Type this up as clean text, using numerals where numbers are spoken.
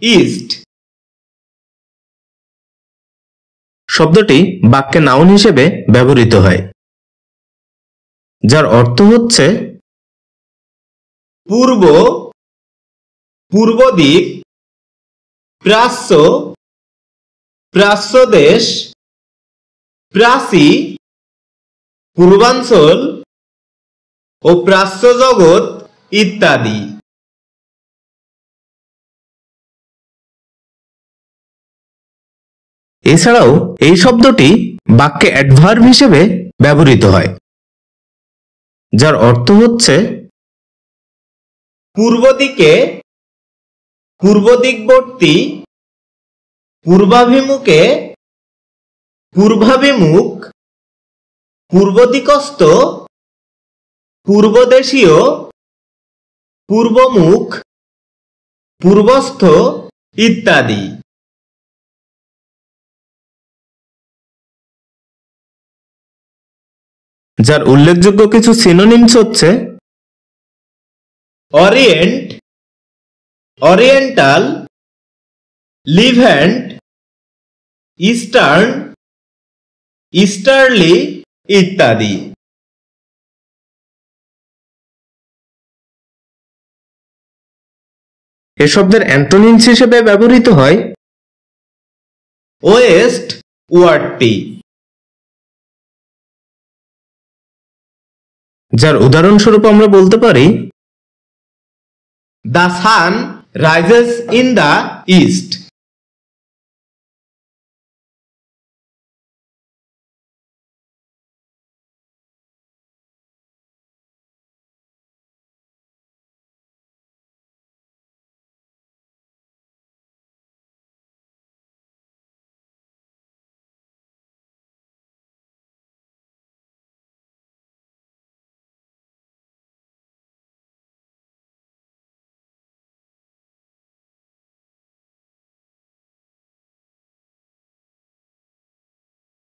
East. শব্দটি বাক্যে noun হিসেবে ব্যবহৃত হয়, যার অর্থ হচ্ছে পূর্ব, পূর্ব দিক, প্রাচ্য, প্রাচ্যদেশ, প্রাচী, পূর্বাঞ্চল ও প্রাচ্য জগৎ ইত্যাদি। এছাড়াও এই শব্দটি বাক্যে অ্যাডভার্ব হিসেবে ব্যবহৃত হয়, যার অর্থ হচ্ছে পূর্ব দিকে, পূর্ব দিকবর্তী, পূর্বাভিমুখে, পূর্বাভিমুখ, পূর্ব দিকস্থ, পূর্বদেশীয়, পূর্বমুখ, পূর্বস্থ ইত্যাদি। যার উল্লেখযোগ্য কিছু সিনোনিমস হচ্ছে অরিয়েন্ট, অরিয়েন্টাল, লিভ্যান্ট, ইস্টার্ন, ইস্টার্লি ইত্যাদি। এ শব্দের অ্যান্টোনিমস হিসেবে ব্যবহৃত হয় ওয়েস্ট ওয়ার্ডটি, যার উদাহরণস্বরূপ আমরা বলতে পারি the sun rises in the east.